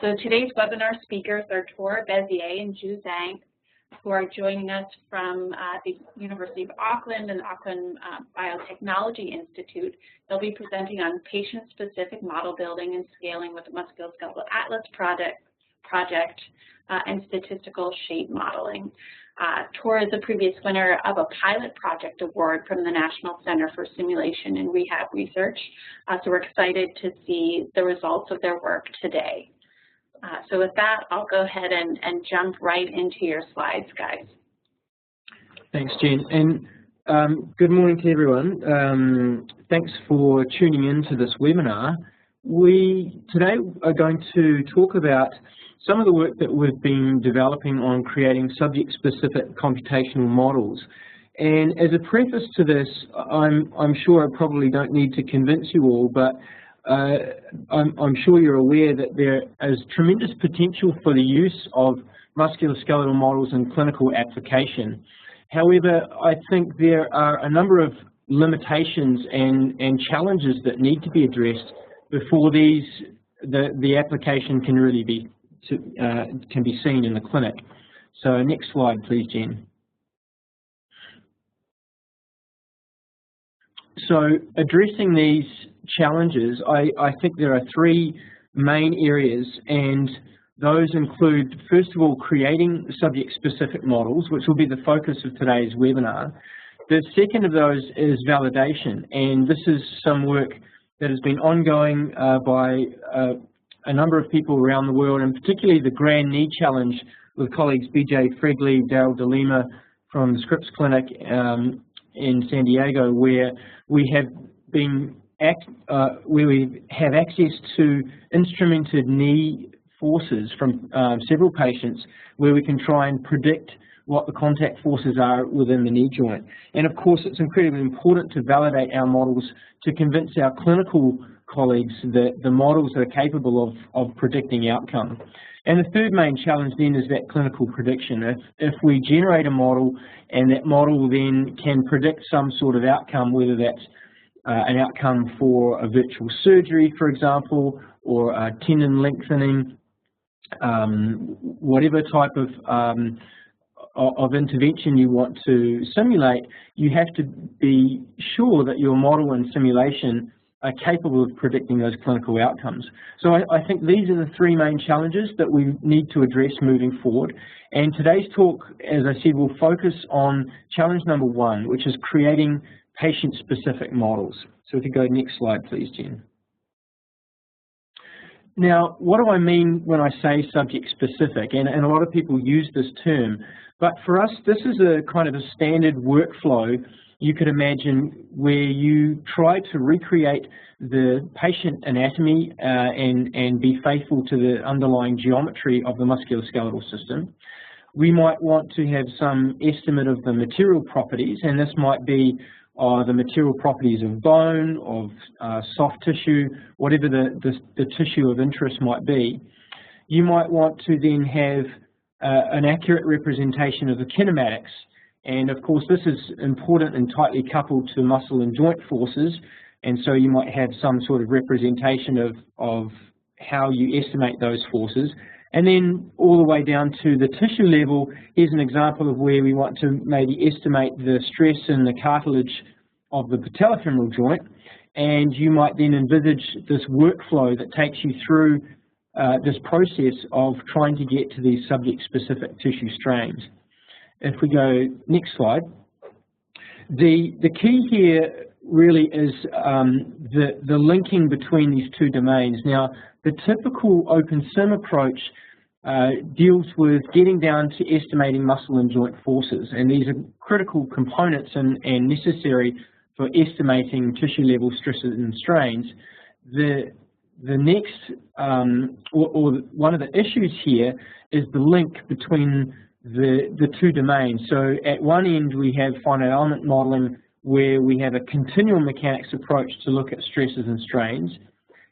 So today's webinar speakers are Tora Bezier and Zhu Zhang, who are joining us from the University of Auckland and Auckland Biotechnology Institute. They'll be presenting on patient-specific model building and scaling with the Musculoskeletal Atlas project and statistical shape modeling. Tora is a previous winner of a pilot project award from the National Center for Simulation and Rehab Research. So we're excited to see the results of their work today. So with that, I'll go ahead and jump right into your slides, guys. Thanks, Jen. And good morning to everyone. Thanks for tuning in to this webinar. We today are going to talk about some of the work that we've been developing on creating subject-specific computational models. And as a preface to this, I'm sure I probably don't need to convince you all, but I'm sure you're aware that there is tremendous potential for the use of musculoskeletal models in clinical application. However, I think there are a number of limitations and challenges that need to be addressed before the application can really be seen in the clinic. So next slide, please, Jen. So addressing these challenges, I think there are three main areas, and those include, first of all, creating subject-specific models, which will be the focus of today's webinar. The second of those is validation, and this is some work that has been ongoing by a number of people around the world, and particularly the Grand Knee Challenge with colleagues BJ Fregley, Daryl DeLima from the Scripps Clinic in San Diego, where we have access to instrumented knee forces from several patients, where we can try and predict what the contact forces are within the knee joint. And of course, it's incredibly important to validate our models to convince our clinical colleagues that the models are capable of predicting outcome. And the third main challenge then is that clinical prediction. If we generate a model and that model then can predict some sort of outcome, whether that's an outcome for a virtual surgery, for example, or a tendon lengthening, whatever type of intervention you want to simulate, you have to be sure that your model and simulation are capable of predicting those clinical outcomes. So I think these are the three main challenges that we need to address moving forward. And today's talk, as I said, will focus on challenge number one, which is creating patient-specific models. So if you go next slide, please, Jen. Now, what do I mean when I say subject-specific? And a lot of people use this term, but for us, this is a kind of a standard workflow you could imagine where you try to recreate the patient anatomy and be faithful to the underlying geometry of the musculoskeletal system. We might want to have some estimate of the material properties, and this might be the material properties of bone, of soft tissue, whatever the tissue of interest might be. You might want to then have an accurate representation of the kinematics. And of course, this is important and tightly coupled to muscle and joint forces. And so you might have some sort of representation of how you estimate those forces. And then all the way down to the tissue level, here's an example of where we want to maybe estimate the stress in the cartilage of the patellofemoral joint. And you might then envisage this workflow that takes you through this process of trying to get to these subject-specific tissue strains. If we go next slide, the key here really is the linking between these two domains. Now, the typical OpenSim approach deals with getting down to estimating muscle and joint forces, and these are critical components and necessary for estimating tissue-level stresses and strains. The next, or one of the issues here is the link between the two domains. So at one end we have finite element modeling, where we have a continuum mechanics approach to look at stresses and strains.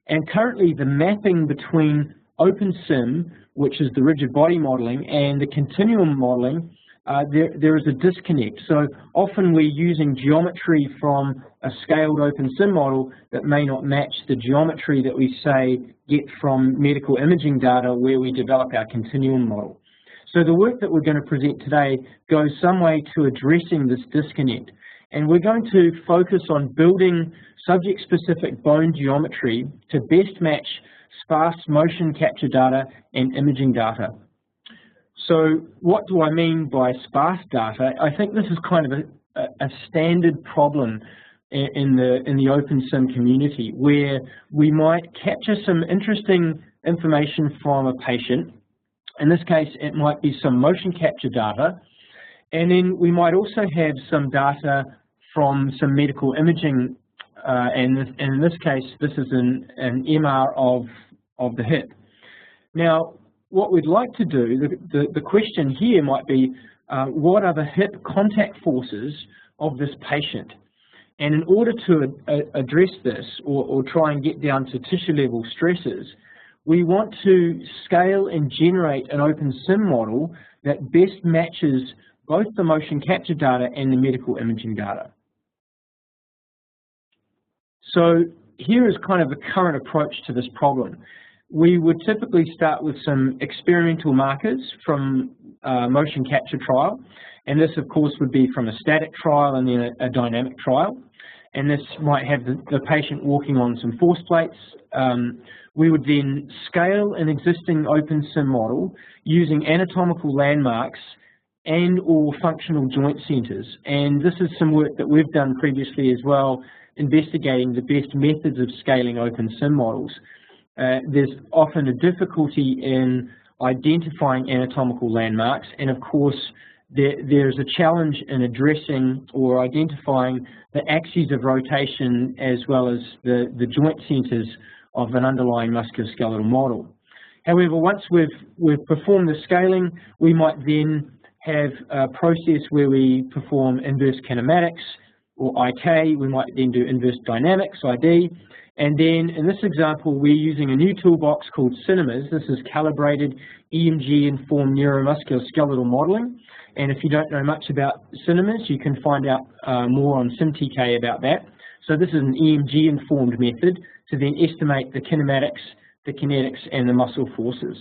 And currently the mapping between OpenSim, which is the rigid body modeling, and the continuum modeling there is a disconnect. So often we're using geometry from a scaled open sim model that may not match the geometry that we say get from medical imaging data where we develop our continuum model. So the work that we're going to present today goes some way to addressing this disconnect. And we're going to focus on building subject-specific bone geometry to best match sparse motion capture data and imaging data. So what do I mean by sparse data? I think this is kind of a standard problem in the OpenSim community, where we might capture some interesting information from a patient. In this case, it might be some motion capture data, and then we might also have some data from some medical imaging, and in this case, this is an MR of the hip. Now, what we'd like to do, the question here might be, what are the hip contact forces of this patient? And in order to address this, or try and get down to tissue level stresses, we want to scale and generate an open sim model that best matches both the motion capture data and the medical imaging data. So here is kind of the current approach to this problem. We would typically start with some experimental markers from a motion capture trial, and this of course would be from a static trial and then a dynamic trial, and this might have the patient walking on some force plates. We would then scale an existing open sim model using anatomical landmarks and or functional joint centers, and this is some work that we've done previously as well, investigating the best methods of scaling open sim models. There's often a difficulty in identifying anatomical landmarks, and of course there's a challenge in addressing or identifying the axes of rotation as well as the joint centers of an underlying musculoskeletal model. However, once we've performed the scaling, we might then have a process where we perform inverse kinematics or IK. We might then do inverse dynamics, ID, and then in this example we're using a new toolbox called Cinemas. This is calibrated EMG-informed neuromusculoskeletal modeling, and if you don't know much about Cinemas, you can find out more on SimTK about that. So this is an EMG-informed method to then estimate the kinematics, the kinetics, and the muscle forces.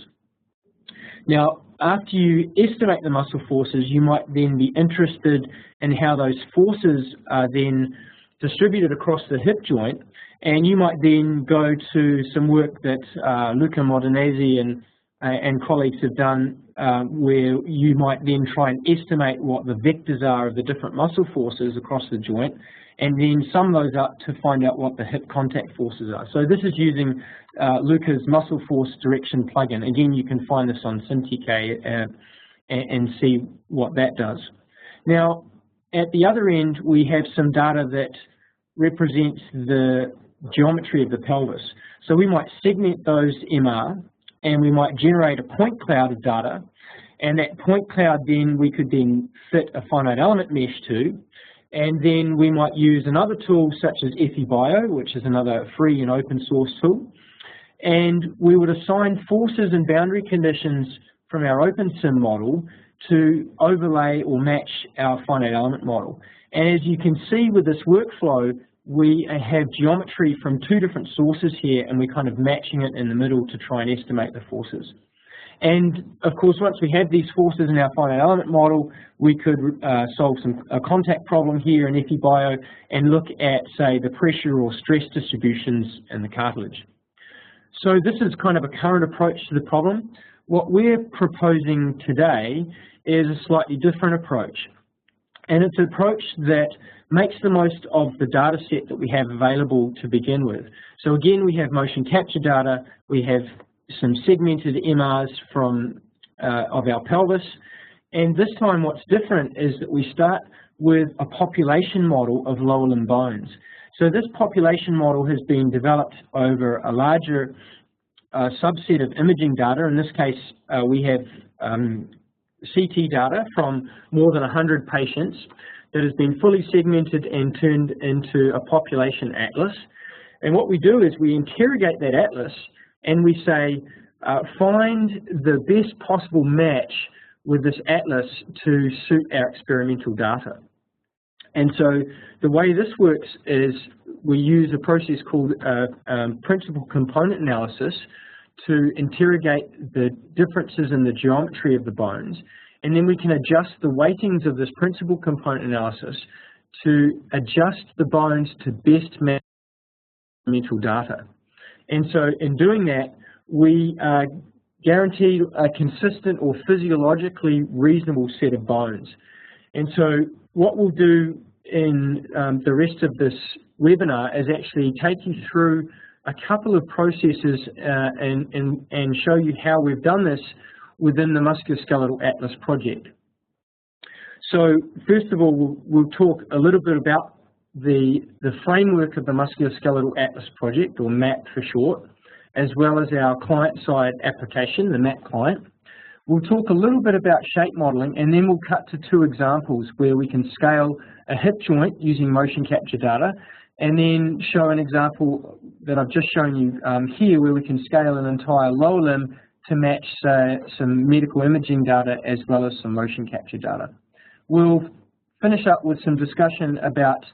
Now, after you estimate the muscle forces, you might then be interested in how those forces are then distributed across the hip joint, and you might then go to some work that Luca Modenese and colleagues have done, where you might then try and estimate what the vectors are of the different muscle forces across the joint, and then sum those up to find out what the hip contact forces are. So this is using Luca's muscle force direction plugin. Again, you can find this on SimTK and see what that does. Now, at the other end, we have some data that represents the geometry of the pelvis. So we might segment those MR, and we might generate a point cloud of data, and that point cloud then we could then fit a finite element mesh to, and then we might use another tool such as FEBio, which is another free and open source tool, and we would assign forces and boundary conditions from our OpenSim model to overlay or match our finite element model. And as you can see with this workflow, we have geometry from two different sources here, and we're kind of matching it in the middle to try and estimate the forces. And of course, once we have these forces in our finite element model, we could solve a contact problem here in FEBio and look at, say, the pressure or stress distributions in the cartilage. So this is kind of a current approach to the problem. What we're proposing today is a slightly different approach. And it's an approach that makes the most of the data set that we have available to begin with. So again, we have motion capture data, we have some segmented MRs from of our pelvis, and this time what's different is that we start with a population model of lower limb bones. So this population model has been developed over a larger subset of imaging data. In this case, we have CT data from more than 100 patients that has been fully segmented and turned into a population atlas. And what we do is we interrogate that atlas and we say, find the best possible match with this atlas to suit our experimental data. And so the way this works is we use a process called principal component analysis to interrogate the differences in the geometry of the bones, and then we can adjust the weightings of this principal component analysis to adjust the bones to best match mental data. And so in doing that, we guarantee a consistent or physiologically reasonable set of bones. And so what we'll do in the rest of this webinar is actually take you through a couple of processes and show you how we've done this within the Musculoskeletal Atlas project. So first of all, we'll talk a little bit about the framework of the Musculoskeletal Atlas project, or MAP for short, as well as our client-side application, the MAP client. We'll talk a little bit about shape modeling, and then we'll cut to two examples where we can scale a hip joint using motion capture data, and then show an example that I've just shown you here where we can scale an entire lower limb to match some medical imaging data as well as some motion capture data. We'll finish up with some discussion about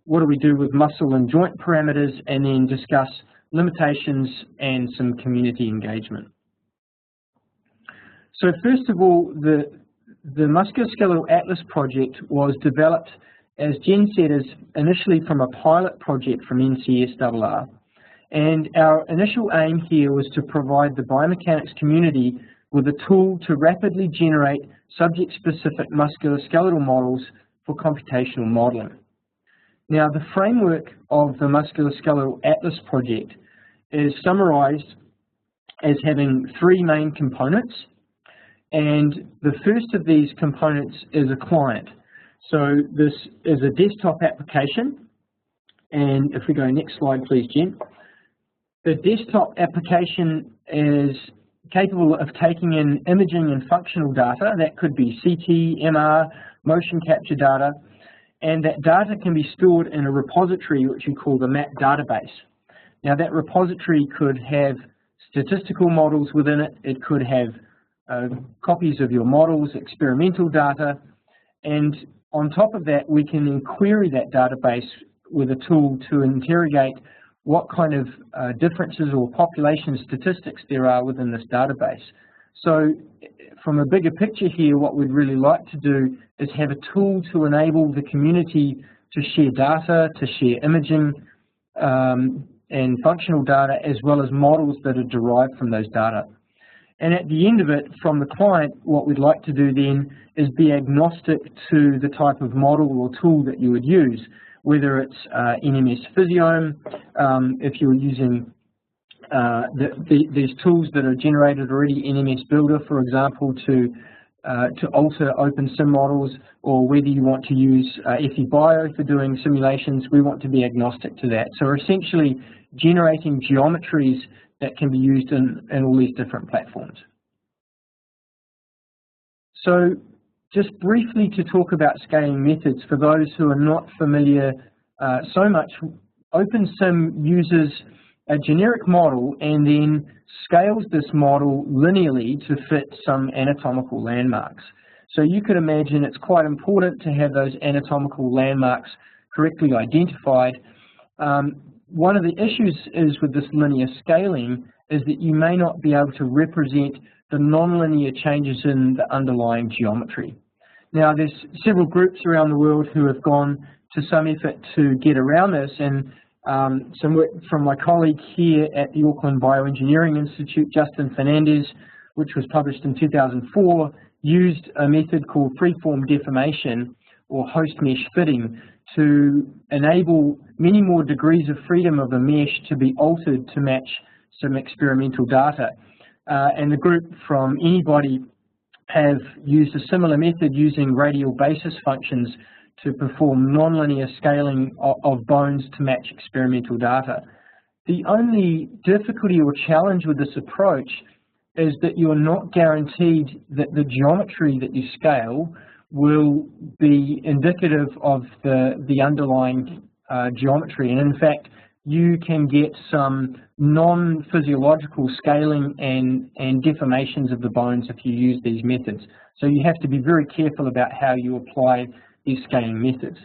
what do we do with muscle and joint parameters, and then discuss limitations and some community engagement. So first of all, the Musculoskeletal Atlas project was developed, as Jen said, is initially from a pilot project from NCSRR. And our initial aim here was to provide the biomechanics community with a tool to rapidly generate subject-specific musculoskeletal models for computational modeling. Now, the framework of the Musculoskeletal Atlas project is summarized as having three main components, and the first of these components is a client. So this is a desktop application, and if we go next slide please, Jen. The desktop application is capable of taking in imaging and functional data. That could be CT, MR, motion capture data, and that data can be stored in a repository which we call the MAP database. Now that repository could have statistical models within it, it could have copies of your models, experimental data, and on top of that we can then query that database with a tool to interrogate what kind of differences or population statistics there are within this database. So from a bigger picture here, what we'd really like to do is have a tool to enable the community to share data, to share imaging and functional data, as well as models that are derived from those data. And at the end of it, from the client, what we'd like to do then is be agnostic to the type of model or tool that you would use, whether it's NMS Physiome, if you're using these tools that are generated already, NMS Builder, for example, to alter OpenSim models, or whether you want to use FEBio for doing simulations. We want to be agnostic to that. So we're essentially generating geometries that can be used in all these different platforms. So just briefly to talk about scaling methods, for those who are not familiar so much, OpenSim uses a generic model and then scales this model linearly to fit some anatomical landmarks. So you could imagine it's quite important to have those anatomical landmarks correctly identified. One of the issues is with this linear scaling is that you may not be able to represent the nonlinear changes in the underlying geometry. Now, there's several groups around the world who have gone to some effort to get around this, and some work from my colleague here at the Auckland Bioengineering Institute, Justin Fernandez, which was published in 2004, used a method called freeform deformation or host mesh fitting to enable many more degrees of freedom of the mesh to be altered to match some experimental data. And the group from Anybody have used a similar method using radial basis functions to perform nonlinear scaling of bones to match experimental data. The only difficulty or challenge with this approach is that you're not guaranteed that the geometry that you scale will be indicative of the underlying geometry. And in fact, you can get some non-physiological scaling and deformations of the bones if you use these methods. So you have to be very careful about how you apply these scaling methods.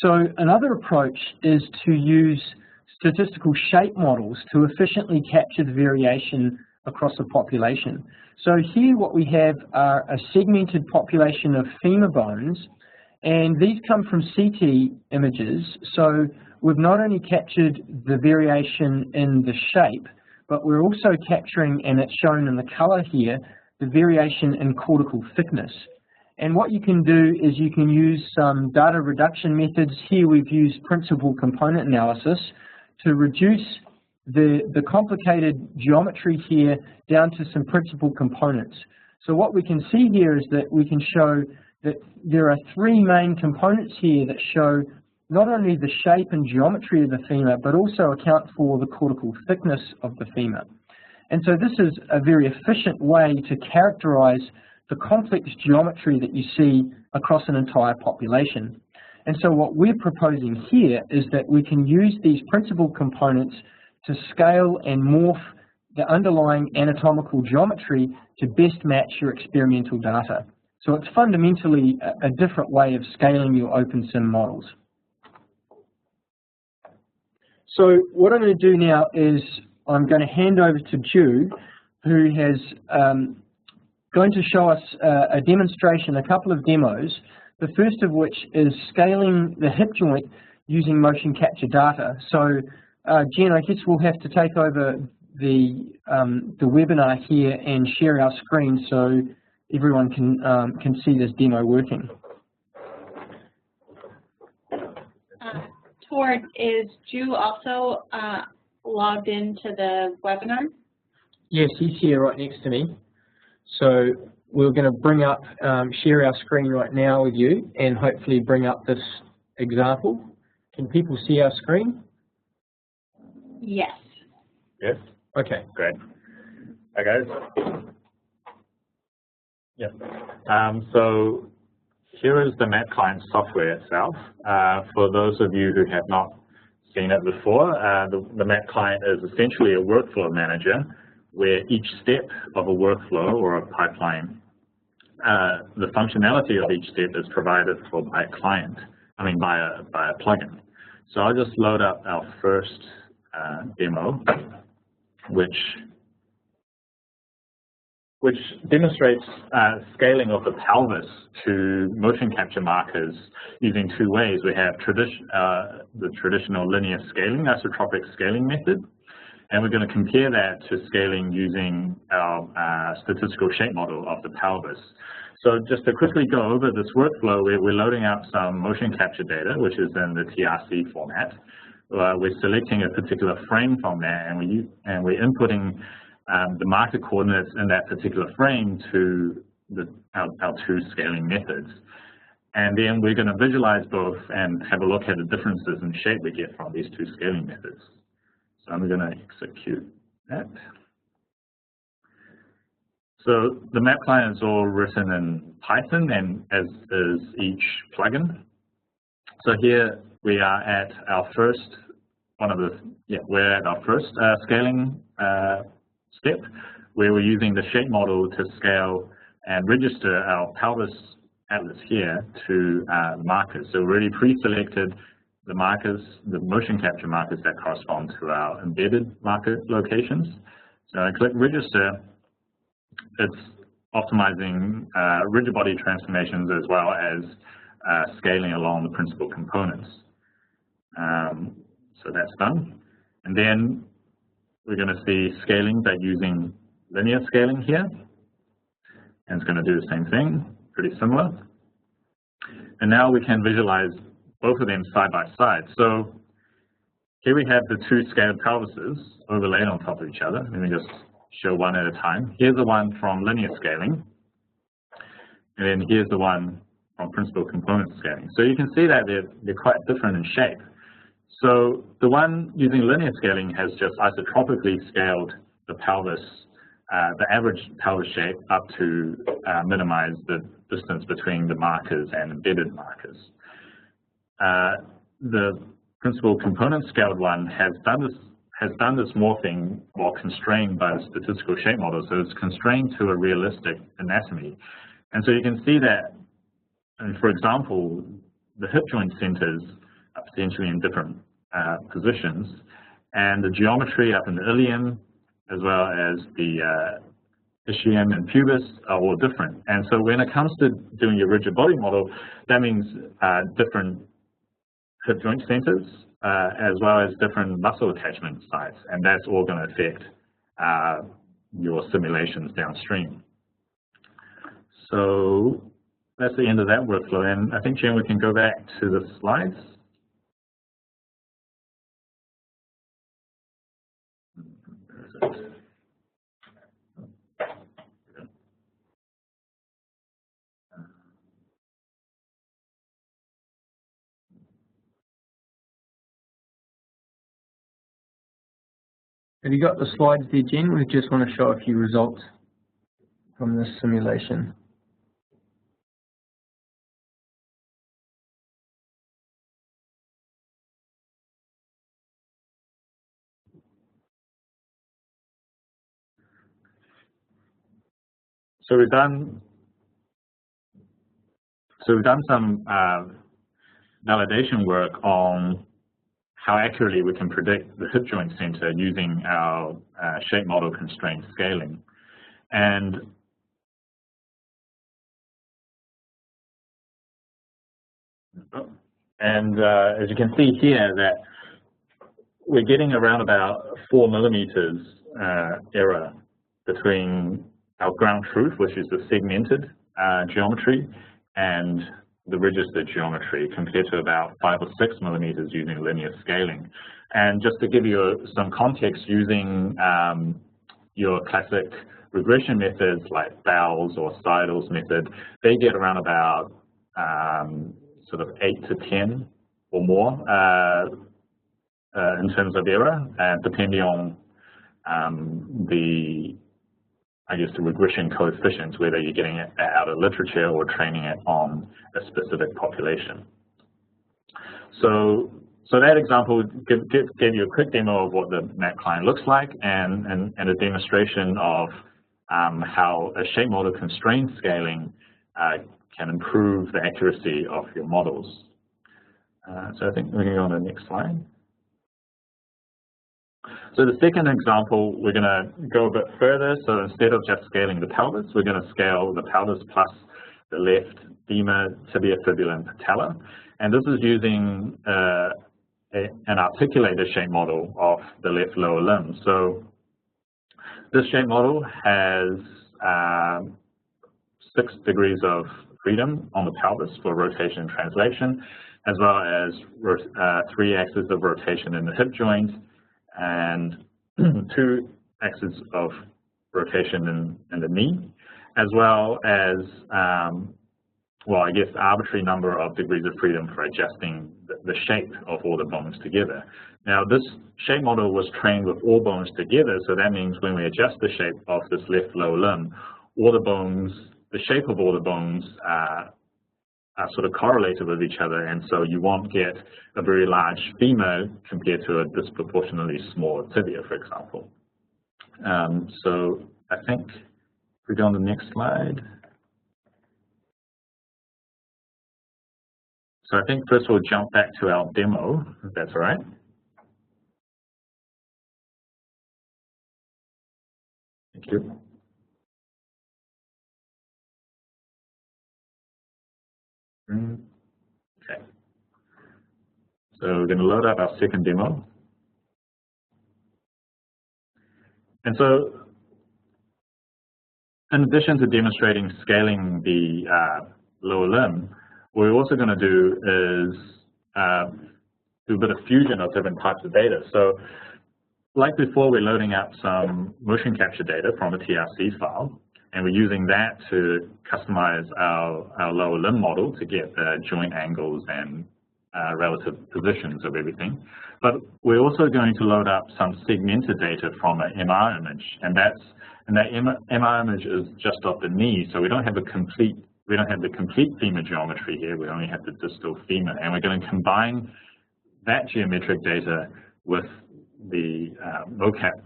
So another approach is to use statistical shape models to efficiently capture the variation across a population. So here what we have are a segmented population of femur bones, and these come from CT images. So we've not only captured the variation in the shape, but we're also capturing, and it's shown in the color here, the variation in cortical thickness. And what you can do is you can use some data reduction methods. Here we've used principal component analysis to reduce the complicated geometry here down to some principal components. So what we can see here is that we can show that there are three main components here that show not only the shape and geometry of the femur, but also account for the cortical thickness of the femur. And so this is a very efficient way to characterize the complex geometry that you see across an entire population. And so what we're proposing here is that we can use these principal components to scale and morph the underlying anatomical geometry to best match your experimental data. So it's fundamentally a different way of scaling your OpenSim models. So what I'm going to do now is I'm going to hand over to Ju, who has going to show us a demonstration, a couple of demos, the first of which is scaling the hip joint using motion capture data. So Jen, I guess we'll have to take over the webinar here and share our screen so everyone can see this demo working. Tord, is Ju also logged into the webinar? Yes, he's here right next to me. So we're going to bring up, share our screen right now with you and hopefully bring up this example. Can people see our screen? Yes. Yes? Okay. Great. Hi guys. Yeah. So here is the Map Client software itself. For those of you who have not seen it before, the Map Client is essentially a workflow manager where each step of a workflow or a pipeline, the functionality of each step is provided for by a client, by a plugin. So I'll just load up our first demo, which demonstrates scaling of the pelvis to motion capture markers using two ways. We have the traditional linear scaling, isotropic scaling method, and we're going to compare that to scaling using our statistical shape model of the pelvis. So just to quickly go over this workflow, we're loading up some motion capture data, which is in the TRC format. We're selecting a particular frame from there, and we're inputting the marker coordinates in that particular frame to our two scaling methods. And then we're going to visualize both and have a look at the differences in shape we get from these two scaling methods. So I'm going to execute that. So the Map Client is all written in Python, and as is each plugin. So here we are at our first scaling step, where we're using the shape model to scale and register our pelvis atlas here to markers. So we already pre-selected the markers, the motion capture markers that correspond to our embedded marker locations. So I click register. It's optimizing rigid body transformations as well as scaling along the principal components. So that's done. And then we're going to see scaling by using linear scaling here. And it's going to do the same thing, pretty similar. And now we can visualize both of them side by side. So here we have the two scaled pelvises overlaid on top of each other. Let me just show one at a time. Here's the one from linear scaling. And then here's the one from principal component scaling. So you can see that they're quite different in shape. So the one using linear scaling has just isotropically scaled the pelvis, the average pelvis shape up to minimize the distance between the markers and embedded markers. The principal component scaled one has done this morphing while constrained by the statistical shape model, so it's constrained to a realistic anatomy. And so you can see that, and for example, the hip joint centers are potentially in different positions, and the geometry up in the ilium, as well as the ischium and pubis, are all different. And so when it comes to doing your rigid body model, that means different hip joint centers, as well as different muscle attachment sites, and that's all going to affect your simulations downstream. So that's the end of that workflow, and I think, Jen, we can go back to the slides. Have you got the slides there, Jen? We just want to show a few results from this simulation. So we've done some validation work on how accurately we can predict the hip joint center using our shape model constraint scaling. And as you can see here, that we're getting around about 4 millimeters error between our ground truth, which is the segmented geometry, and the registered geometry, compared to about 5 or 6 millimeters using linear scaling. And just to give you some context, using your classic regression methods like Bowles or Seidel's method, they get around about sort of 8 to 10 or more in terms of error, depending on the regression coefficients, whether you're getting it out of literature or training it on a specific population. So that example gave you a quick demo of what the map client looks like, and a demonstration of how a shape model constraint scaling can improve the accuracy of your models. So I think we can go on to the next slide. So the second example, we're going to go a bit further. So instead of just scaling the pelvis, we're going to scale the pelvis plus the left femur, tibia, fibula, and patella. And this is using an articulated shape model of the left lower limb. So this shape model has 6 degrees of freedom on the pelvis for rotation and translation, as well as 3 axes of rotation in the hip joint, and 2 axes of rotation in the knee, as well as, arbitrary number of degrees of freedom for adjusting the shape of all the bones together. Now, this shape model was trained with all bones together, so that means when we adjust the shape of this left lower limb, all the bones, the shape of all the bones are sort of correlated with each other, and so you won't get a very large femur compared to a disproportionately small tibia, for example. So I think if we go on the next slide. So I think first we'll jump back to our demo, if that's all right. Thank you. Okay. So we're going to load up our second demo. And so in addition to demonstrating scaling the lower limb, what we're also going to do is do a bit of fusion of different types of data. So like before, we're loading up some motion capture data from a TRC file, and we're using that to customize our lower limb model to get the joint angles and relative positions of everything. But we're also going to load up some segmented data from an MR image, and that MR image is just off the knee, so we don't have the complete femur geometry here. We only have the distal femur, and we're going to combine that geometric data with the mocap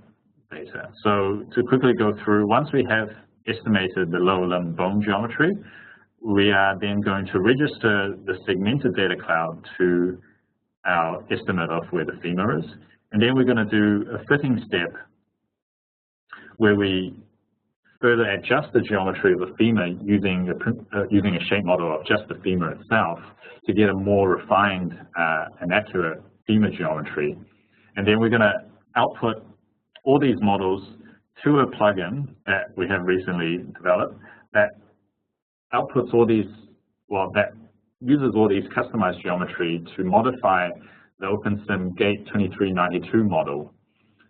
data. So to quickly go through, once we have estimated the lower limb bone geometry, we are then going to register the segmented data cloud to our estimate of where the femur is. And then we're going to do a fitting step where we further adjust the geometry of the femur using a shape model of just the femur itself to get a more refined and accurate femur geometry. And then we're going to output all these models to a plugin that we have recently developed that outputs all these, well, that uses all these customized geometry to modify the OpenSim Gate 2392 model.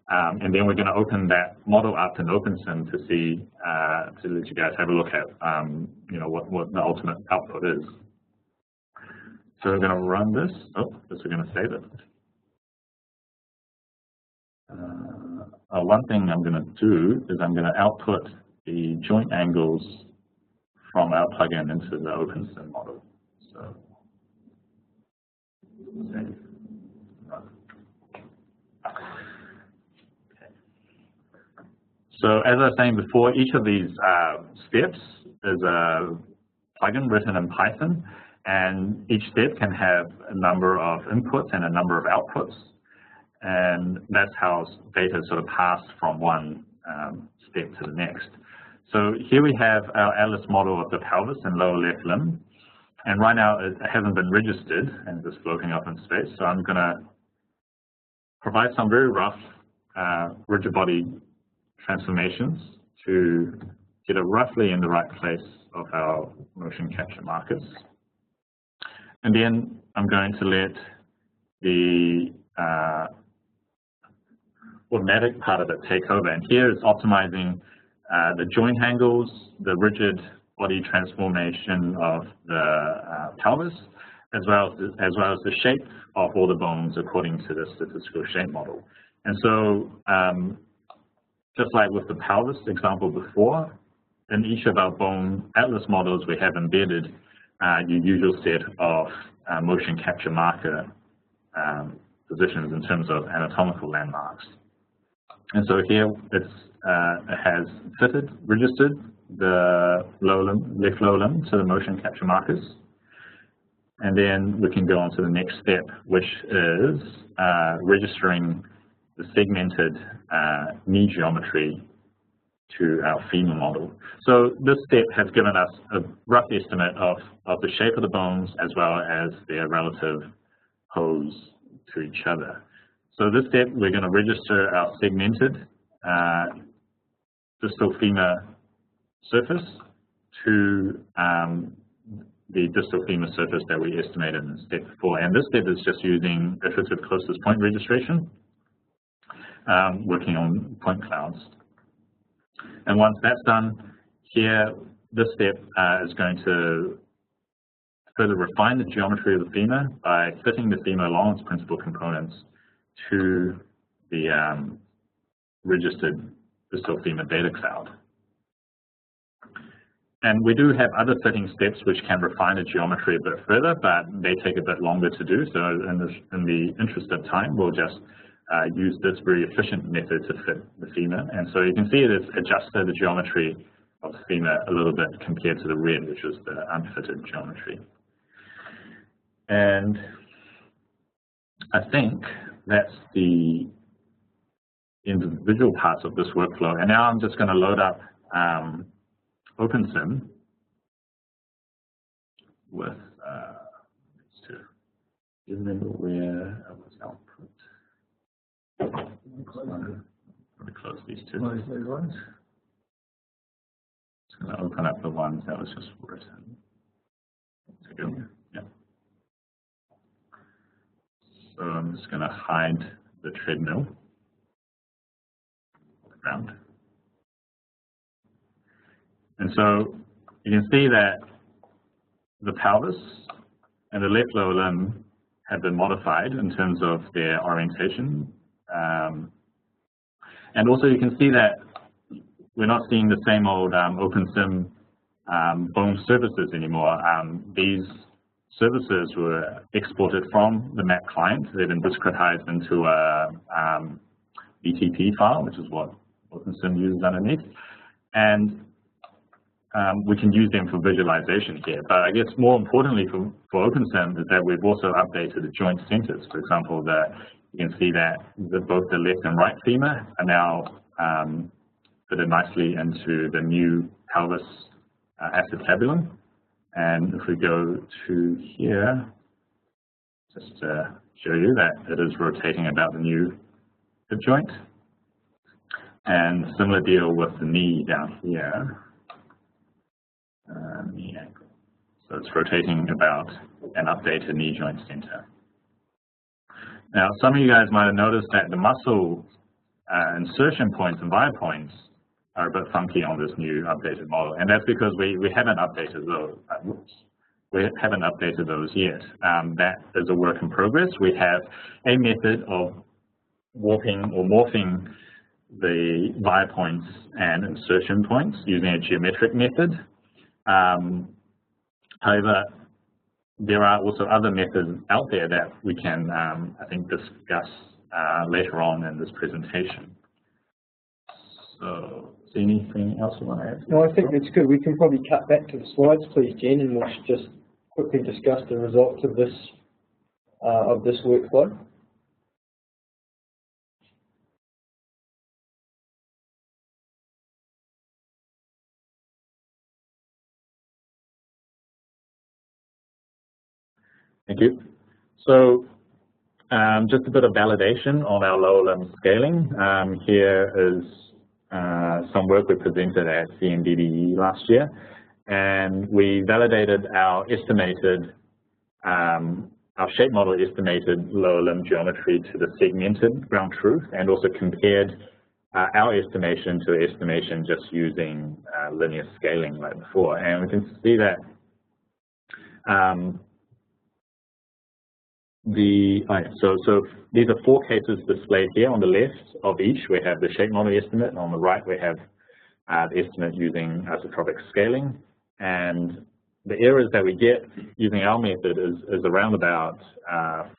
And then we're going to open that model up in OpenSim to see, to let you guys have a look at, what the ultimate output is. So we're going to run this. Oh, this we're going to save it. One thing I'm going to do is I'm going to output the joint angles from our plugin into the OpenSim model. So save. So as I was saying before, each of these steps is a plugin written in Python, and each step can have a number of inputs and a number of outputs, and that's how data sort of pass from one step to the next. So here we have our atlas model of the pelvis and lower left limb, and right now it hasn't been registered and it's floating up in space, so I'm going to provide some very rough rigid body transformations to get it roughly in the right place of our motion capture markers. And then I'm going to let the automatic part of it take over. And here it's optimizing the joint angles, the rigid body transformation of the pelvis, as well as the shape of all the bones according to the statistical shape model. And so just like with the pelvis example before, in each of our bone atlas models, we have embedded your usual set of motion capture marker positions in terms of anatomical landmarks. And so here it has registered the left lower limb to the motion capture markers. And then we can go on to the next step, which is registering the segmented knee geometry to our femur model. So this step has given us a rough estimate of the shape of the bones as well as their relative pose to each other. So this step, we're going to register our segmented distal femur surface to the distal femur surface that we estimated in step 4. And this step is just using iterative closest point registration, working on point clouds. And once that's done, here, this step is going to further refine the geometry of the femur by fitting the femur along its principal components to the registered distal femur data cloud. And we do have other fitting steps which can refine the geometry a bit further, but they take a bit longer to do. So in the interest of time, we'll just use this very efficient method to fit the femur. And so you can see it has adjusted the geometry of the femur a little bit compared to the red, which is the unfitted geometry. And I think that's the individual parts of this workflow. And now I'm just going to load up OpenSim with, do you remember where I was output? Let me close these two. Close those ones. Just going to open up the ones that was just written. So go. Yeah. So I'm just going to hide the treadmill ground. And so you can see that the pelvis and the left lower limb have been modified in terms of their orientation. And also you can see that we're not seeing the same old OpenSim bone surfaces anymore. These services were exported from the map client. They've been discretized into a BTP file, which is what OpenSim uses underneath. And we can use them for visualization here. But I guess more importantly for OpenSim is that we've also updated the joint centers. For example, you can see that both the left and right femur are now fitted nicely into the new pelvis acetabulum. And if we go to here, just to show you that it is rotating about the new hip joint. And similar deal with the knee down here, knee ankle. So it's rotating about an updated knee joint center. Now, some of you guys might have noticed that the muscle insertion points and via points are a bit funky on this new updated model, and that's because we haven't updated those. We haven't updated those yet. That is a work in progress. We have a method of warping or morphing the via points and insertion points using a geometric method. However, there are also other methods out there that we can, I think, discuss later on in this presentation. So, is there anything else you want to add? No, I think that's good. We can probably cut back to the slides, please, Jen, and we'll just quickly discuss the results of this workflow. Thank you. So just a bit of validation on our lower limb scaling. Here is some work we presented at CNDDE last year, and we validated our estimated, our shape model estimated lower limb geometry to the segmented ground truth, and also compared our estimation to estimation just using linear scaling like before. And we can see that so these are 4 cases displayed here. On the left of each, we have the shape model estimate, and on the right, we have the estimate using isotropic scaling. And the errors that we get using our method is around about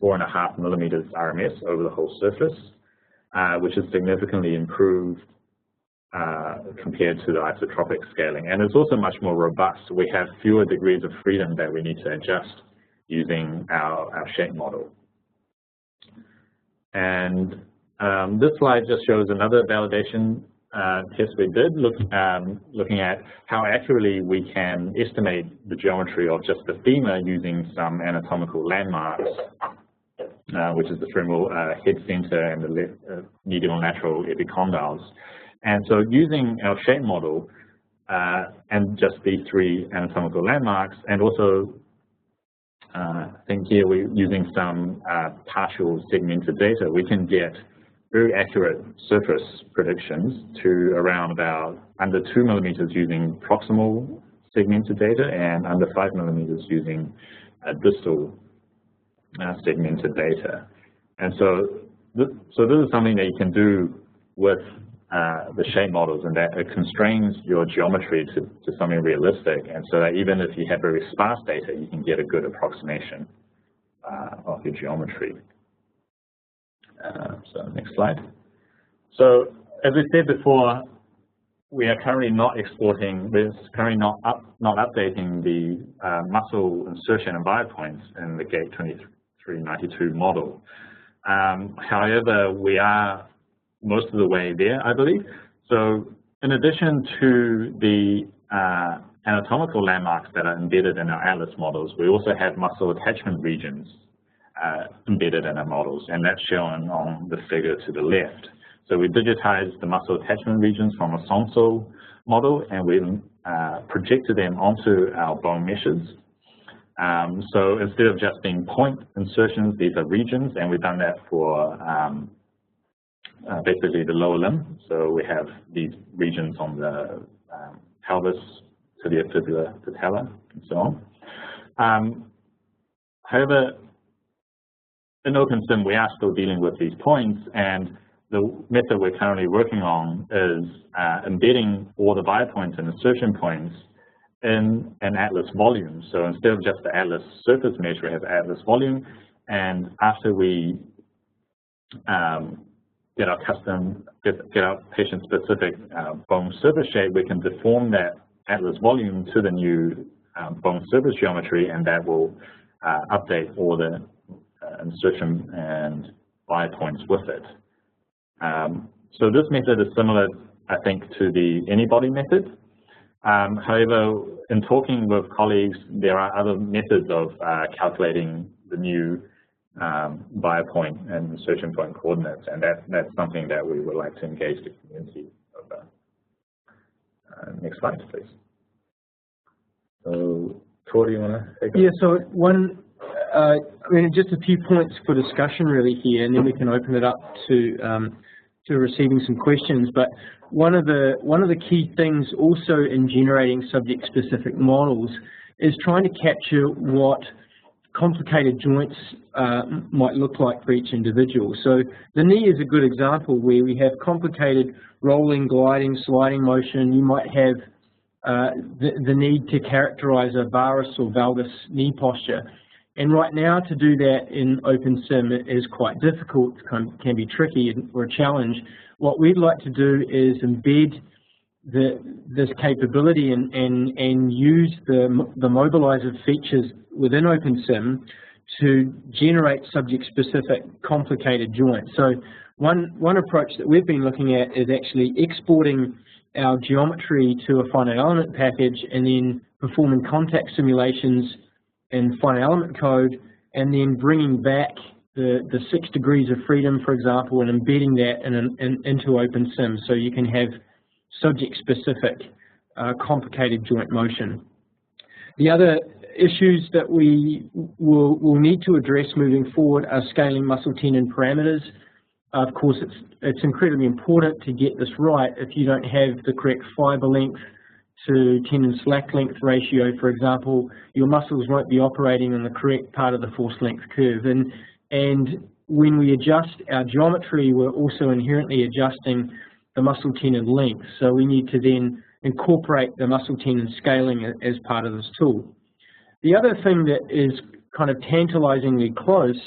4.5 millimeters RMS over the whole surface, which is significantly improved compared to the isotropic scaling. And it's also much more robust. We have fewer degrees of freedom that we need to adjust using our shape model. And this slide just shows another validation test we did, looking at how accurately we can estimate the geometry of just the femur using some anatomical landmarks, which is the femoral head center and the medial lateral epicondyles. And so using our shape model and just these 3 anatomical landmarks, and also I think here we're using some partial segmented data, we can get very accurate surface predictions to around about under 2 millimeters using proximal segmented data and under 5 millimeters using distal segmented data. And so this is something that you can do with the shape models, and that it constrains your geometry to something realistic, and so that even if you have very sparse data, you can get a good approximation of your geometry. So next slide. So as we said before, we are currently not exporting, we're currently not updating the muscle insertion and via points in the GATE 2392 model. However, we are most of the way there, I believe. So in addition to the anatomical landmarks that are embedded in our ATLAS models, we also have muscle attachment regions embedded in our models, and that's shown on the figure to the left. So we digitized the muscle attachment regions from a SOMSO model, and we projected them onto our bone meshes. So instead of just being point insertions, these are regions, and we've done that for basically the lower limb. So we have these regions on the pelvis, tibia, fibula, patella, and so on. However, in OpenSim, we are still dealing with these points, and the method we're currently working on is embedding all the via points and insertion points in an atlas volume. So instead of just the atlas surface mesh, we have atlas volume, and after we get our patient-specific bone surface shape, we can deform that atlas volume to the new bone surface geometry, and that will update all the insertion and buy points with it. So this method is similar, I think, to the Anybody method. However, in talking with colleagues, there are other methods of calculating the new buy point and insertion point coordinates, and that's something that we would like to engage the community over. Next slide, please. So, Tor, do you want to take it? Yeah, so I mean, just a few points for discussion really here, and then we can open it up to receiving some questions. But one of the key things also in generating subject-specific models is trying to capture what complicated joints might look like for each individual. So the knee is a good example where we have complicated rolling, gliding, sliding motion. You might have the need to characterize a varus or valgus knee posture. And right now, to do that in OpenSim is quite difficult, can be tricky or a challenge. What we'd like to do is embed this capability and use the mobilizer features within OpenSim to generate subject-specific complicated joints. So one approach that we've been looking at is actually exporting our geometry to a finite element package and then performing contact simulations in finite element code, and then bringing back the 6 degrees of freedom, for example, and embedding that into OpenSim, so you can have subject-specific complicated joint motion. The other issues that we will need to address moving forward are scaling muscle tendon parameters. Of course, it's incredibly important to get this right. If you don't have the correct fiber length to tendon slack length ratio, for example, your muscles won't be operating on the correct part of the force length curve. And when we adjust our geometry, we're also inherently adjusting the muscle tendon length. So we need to then incorporate the muscle tendon scaling as part of this tool. The other thing that is kind of tantalizingly close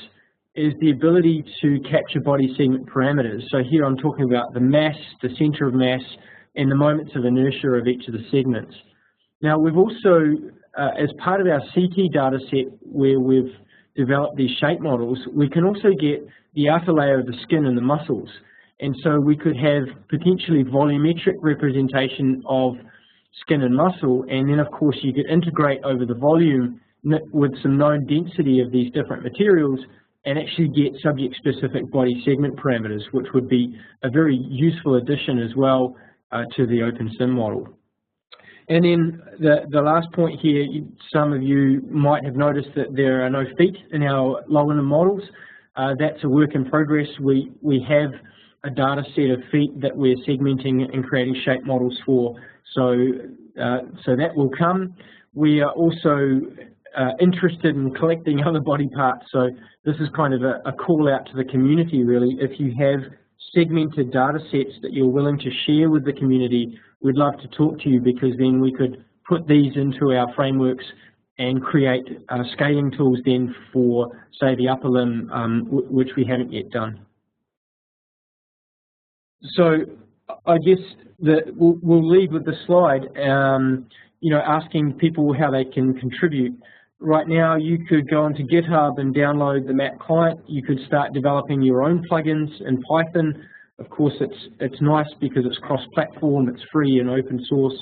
is the ability to capture body segment parameters. So here I'm talking about the mass, the center of mass, and the moments of inertia of each of the segments. Now we've also, as part of our CT data set where we've developed these shape models, we can also get the outer layer of the skin and the muscles. And so we could have potentially volumetric representation of skin and muscle, and then of course you could integrate over the volume with some known density of these different materials and actually get subject-specific body segment parameters, which would be a very useful addition as well to the OpenSim model. And then the last point here, some of you might have noticed that there are no feet in our lower limb models. That's a work in progress. We have a data set of feet that we're segmenting and creating shape models for, so that will come. We are also interested in collecting other body parts, so this is kind of a call out to the community really. If you have segmented data sets that you're willing to share with the community, we'd love to talk to you, because then we could put these into our frameworks and create scaling tools then for, say, the upper limb, which we haven't yet done. So I guess that we'll leave with the slide, asking people how they can contribute. Right now, you could go onto GitHub and download the map client. You could start developing your own plugins in Python. Of course, it's nice because it's cross-platform, it's free and open source.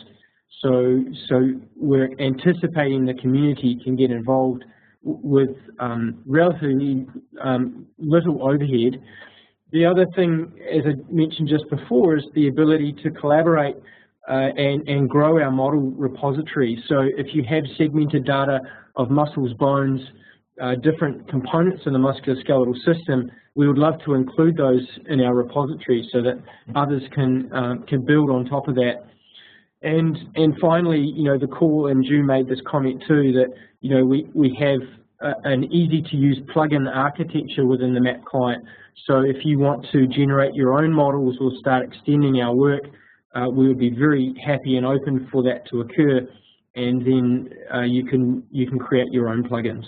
So we're anticipating the community can get involved with relatively little overhead. The other thing, as I mentioned just before, is the ability to collaborate and grow our model repository. So if you have segmented data of muscles, bones, different components in the musculoskeletal system, we would love to include those in our repository so that others can build on top of that. And finally, the call, and Ju made this comment too, that we have an easy-to-use plugin architecture within the map client. So if you want to generate your own models or start extending our work, we would be very happy and open for that to occur. and then you can create your own plugins.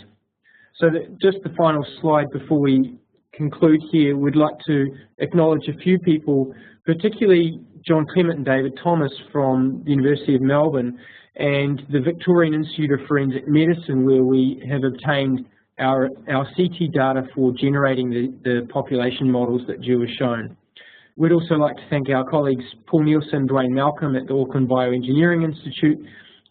So just the final slide before we conclude here, we'd like to acknowledge a few people, particularly John Clement and David Thomas from the University of Melbourne and the Victorian Institute of Forensic Medicine, where we have obtained our CT data for generating the population models that Ju has shown. We'd also like to thank our colleagues Paul Nielsen and Dwayne Malcolm at the Auckland Bioengineering Institute,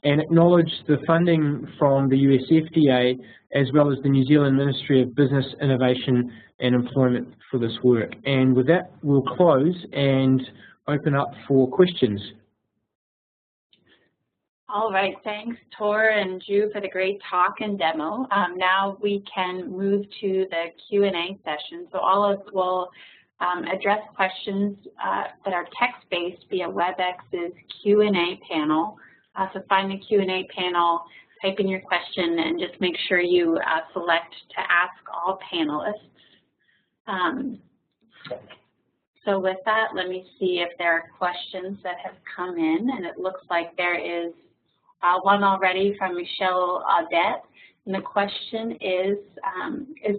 and acknowledge the funding from the US FDA as well as the New Zealand Ministry of Business, Innovation and Employment for this work. And with that, we'll close and open up for questions. All right, thanks Tor and Ju for the great talk and demo. Now we can move to the Q&A session. So all of us will address questions that are text-based via WebEx's Q&A panel. So find the Q&A panel, type in your question, and just make sure you select to ask all panelists. So with that, let me see if there are questions that have come in, and it looks like there is one already from Michelle Audette. And the question is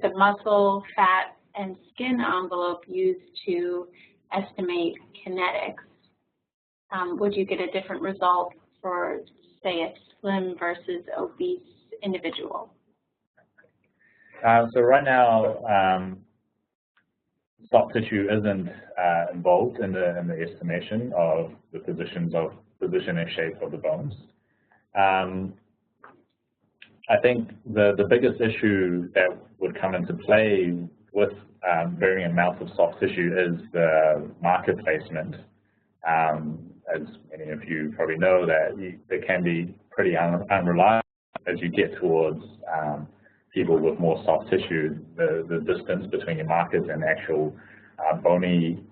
the muscle, fat, and skin envelope used to estimate kinetics? Would you get a different result for, say, a slim versus obese individual? So right now, soft tissue isn't involved in the estimation of the position and shape of the bones. I think the biggest issue that would come into play with varying amounts of soft tissue is the marker placement. As many of you probably know, that it can be pretty unreliable as you get towards people with more soft tissue. The distance between your markers and actual bony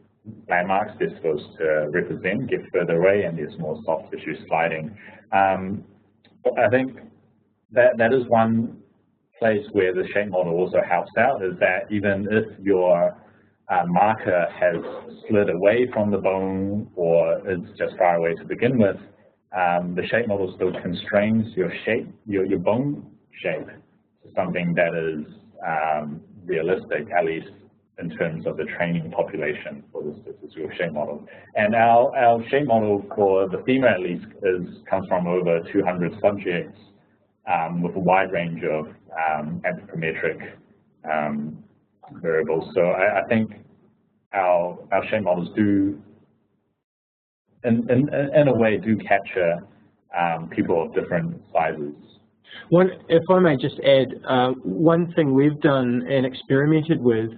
landmarks they're supposed to represent get further away, and there's more soft tissue sliding. But I think that is one place where the shape model also helps out, is that even if your marker has slid away from the bone or is just far away to begin with, the shape model still constrains your shape, your bone shape, to something that is realistic, at least in terms of the training population for the statistical shape model. And our shape model for the femur, at least, comes from over 200 subjects with a wide range of anthropometric variables. So I think our shape models do, in a way, do capture people of different sizes. If I may just add, one thing we've done and experimented with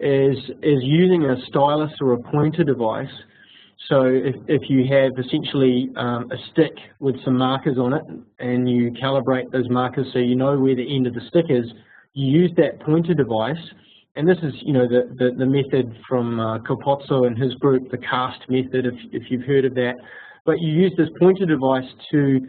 is using a stylus or a pointer device. So if you have essentially a stick with some markers on it, and you calibrate those markers so you know where the end of the stick is, you use that pointer device. And this is, the method from Capozzo and his group, the CAST method, if you've heard of that. But you use this pointer device to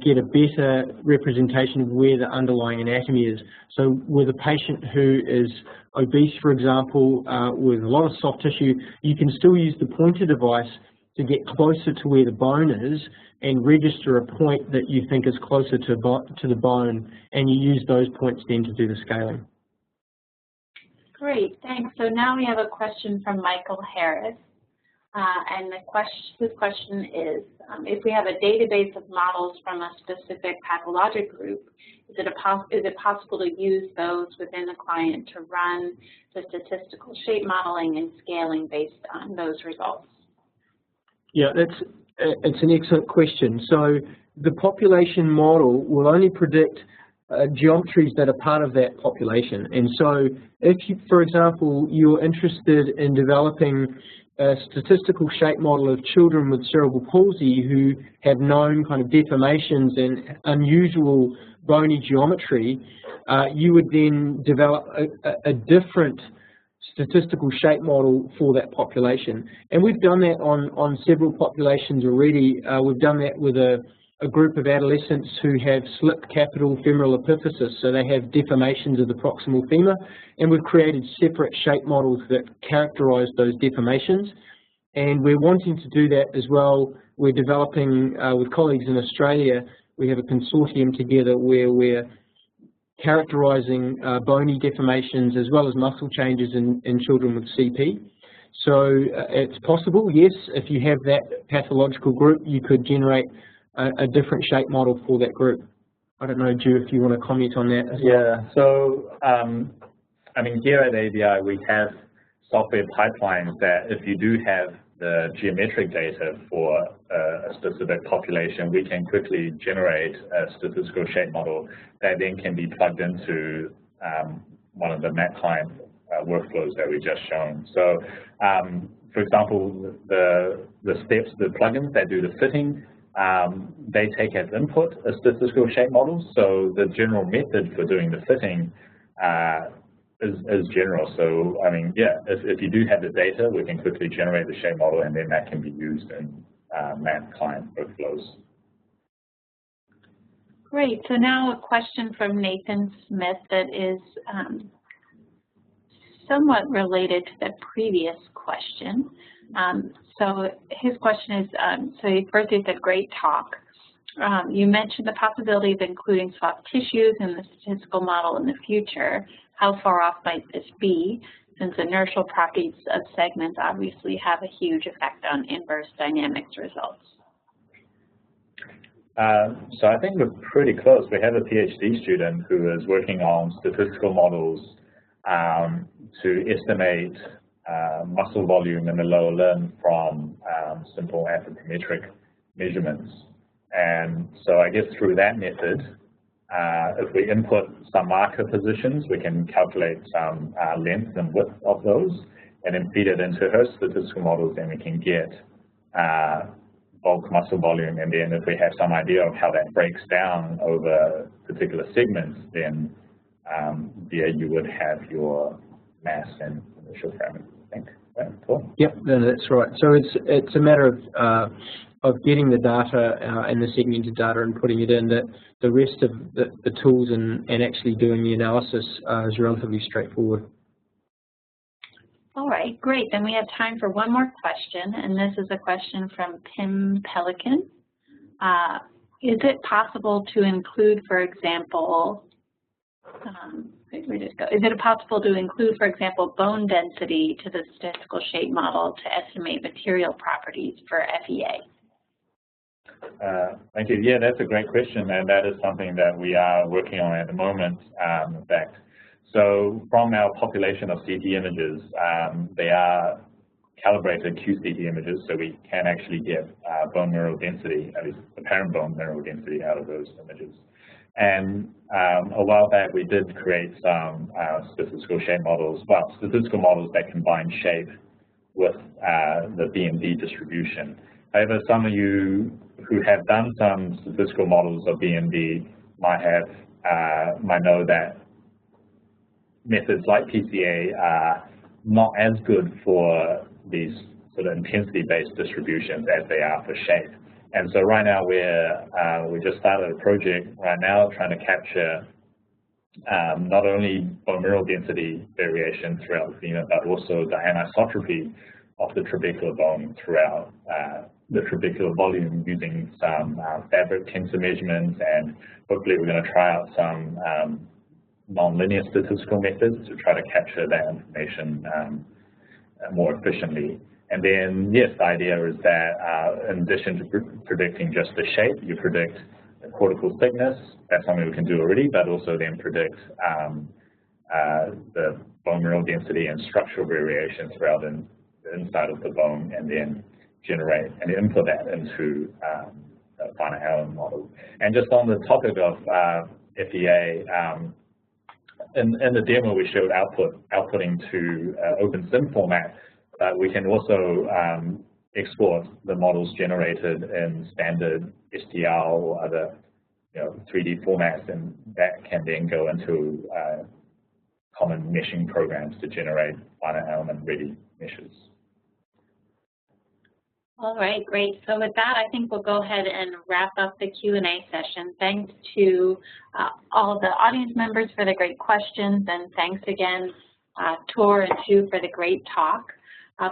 get a better representation of where the underlying anatomy is. So with a patient who is obese, for example, with a lot of soft tissue, you can still use the pointer device to get closer to where the bone is and register a point that you think is closer to the bone, and you use those points then to do the scaling. Great, thanks. So now we have a question from Michael Harris. And his question is, if we have a database of models from a specific pathologic group, is it possible to use those within the client to run the statistical shape modeling and scaling based on those results? Yeah, it's an excellent question. So the population model will only predict geometries that are part of that population. And so if, for example, you're interested in developing a statistical shape model of children with cerebral palsy who have known kind of deformations and unusual bony geometry, you would then develop a different statistical shape model for that population. And we've done that on several populations already. We've done that with a group of adolescents who have slipped capital femoral epiphysis, so they have deformations of the proximal femur, and we've created separate shape models that characterize those deformations. And we're wanting to do that as well. We're developing, with colleagues in Australia, we have a consortium together where we're characterizing bony deformations as well as muscle changes in children with CP. So it's possible, yes, if you have that pathological group, you could generate a different shape model for that group. I don't know, Drew, if you want to comment on that as well. Yeah, so I mean, here at ABI, we have software pipelines that if you do have the geometric data for a specific population, we can quickly generate a statistical shape model that then can be plugged into one of the Map client workflows that we just shown. So, for example, the steps, the plugins that do the fitting, they take as input a statistical shape model. So the general method for doing the fitting is general. So, I mean, yeah, if you do have the data, we can quickly generate the shape model, and then that can be used in Map client workflows. Great. So now a question from Nathan Smith that is somewhat related to the previous question. So his question is, first he said, great talk. You mentioned the possibility of including soft tissues in the statistical model in the future. How far off might this be, since inertial properties of segments obviously have a huge effect on inverse dynamics results? So I think we're pretty close. We have a PhD student who is working on statistical models to estimate muscle volume in the lower limb from simple anthropometric measurements. And so I guess through that method, if we input some marker positions, we can calculate some length and width of those, and then feed it into her statistical models, and we can get bulk muscle volume. And then if we have some idea of how that breaks down over particular segments, then there you would have your mass and initial parameters, I think. Right? Cool. Yep, no, that's right. So it's a matter of getting the data and the segmented data and putting it in. That the rest of the tools and actually doing the analysis is relatively straightforward. All right, great. Then we have time for one more question, and this is a question from Pim Pelican. Is it possible to include, for example, is it possible to include, for example, bone density to the statistical shape model to estimate material properties for FEA? Thank you. Yeah, that's a great question, and that is something that we are working on at the moment, in fact. So from our population of CT images, they are calibrated QCT images, so we can actually get bone mineral density, at least apparent bone mineral density out of those images. And a while back, we did create some statistical shape models, well, statistical models that combine shape with the BMD distribution. However, some of you who have done some statistical models of BMD might know that methods like PCA are not as good for these sort of intensity-based distributions as they are for shape. And so right now we just started a project right now trying to capture not only bone mineral density variation throughout the femur, but also the anisotropy of the trabecular bone throughout the trabecular volume using some fabric tensor measurements, and hopefully we're going to try out some non-linear statistical methods to try to capture that information more efficiently. And then, yes, the idea is that in addition to predicting just the shape, you predict the cortical thickness. That's something we can do already, but also then predict the bone mineral density and structural variation throughout the inside of the bone, and then generate and input that into a finer Allen model. And just on the topic of FEA, in the demo we showed outputting to OpenSim format, but we can also export the models generated in standard STL or other 3D formats, and that can then go into common meshing programs to generate finer element ready meshes. All right, great. So with that, I think we'll go ahead and wrap up the Q&A session. Thanks to all the audience members for the great questions, and thanks again, Tor and Chu, for the great talk.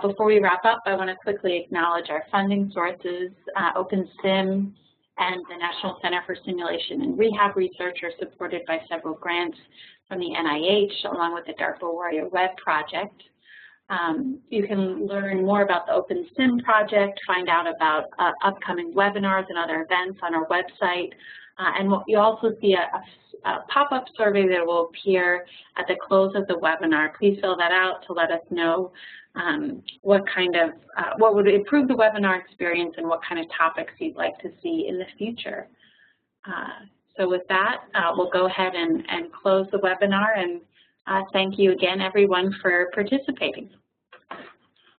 Before we wrap up, I want to quickly acknowledge our funding sources. OpenSim and the National Center for Simulation and Rehab Research are supported by several grants from the NIH, along with the DARPA Warrior Web project. You can learn more about the OpenSim project, find out about upcoming webinars and other events on our website, and you also see a pop-up survey that will appear at the close of the webinar. Please fill that out to let us know what would improve the webinar experience and what kind of topics you'd like to see in the future. So with that, we'll go ahead and close the webinar, and thank you again, everyone, for participating.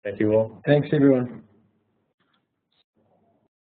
Thank you all. Thanks, everyone.